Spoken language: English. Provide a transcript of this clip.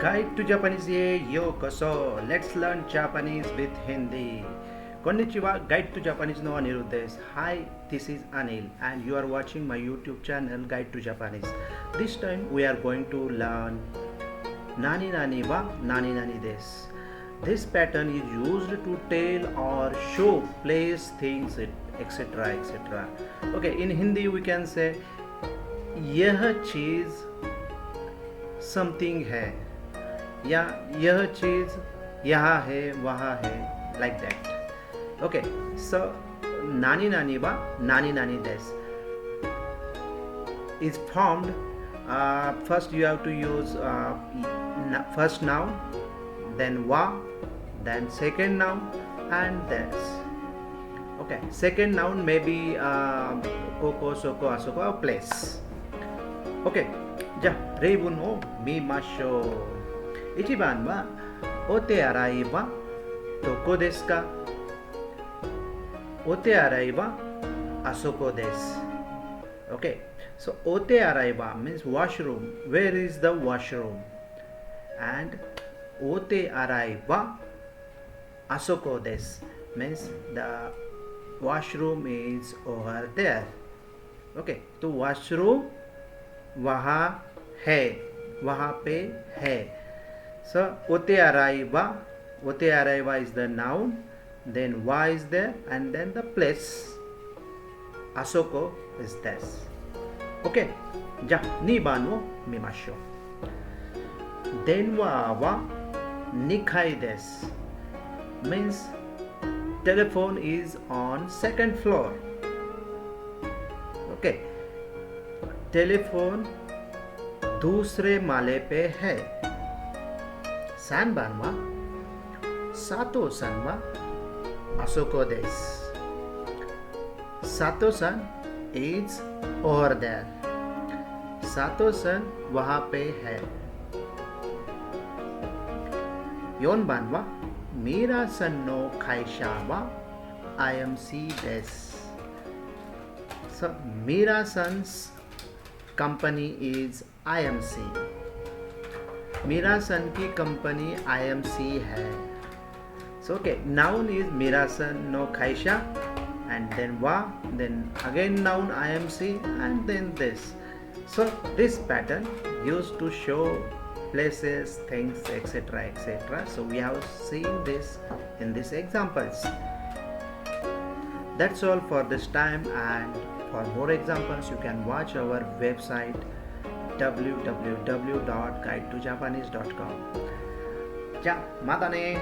Guide to Japanese ye yokoso. Let's learn Japanese with Hindi. Konnichiwa, Guide to Japanese no Anirudh desu. Hi, this is Anil and you are watching my YouTube channel Guide to Japanese. This time we are going to learn Nani nani wa nani nani desu. This pattern is used to tell or show place, things, etc. etc. Okay, in Hindi we can say यह चीज़ something है या यह चीज़ यहाँ है वहाँ है like that. Okay, so nani nani wa nani nani desu is formed. First you have to use first noun, then wa, then second noun and desu. Okay, second noun may be koko, soko, asoko or place. Okay, じゃあ例文を見ましょう。1番はお手洗いはどこですか？お手洗いはあそこです。Okay, so お手洗いは means washroom. Where is the washroom? And お手洗いはあそこです means the washroom is over there. Okay, तो washroom वहाँ है, वहाँ पे है. So ओते अराइवा is the noun, then wa is there, and then the place asoko is this. Okay, じゃあ2番を見ましょう。電話は2階です means telephone is on second floor. Okay, telephone दूसरे माले पे है. 3番は佐藤さんはあそこです。佐藤さん is over there. 佐藤さん वहाँ पे है. 4番はミラさんの会社は IMC です。So, ミラさん company is IMC. मीरासन की company IMC है. So okay, noun is मीरासन no खाइशा, and then wa, then again noun IMC, and then this. So this pattern used to show places, things, etc. etc. So we have seen this in these examples. That's all for this time, and for more examples you can watch our website www.guidetojapanese.com. じゃあまたね。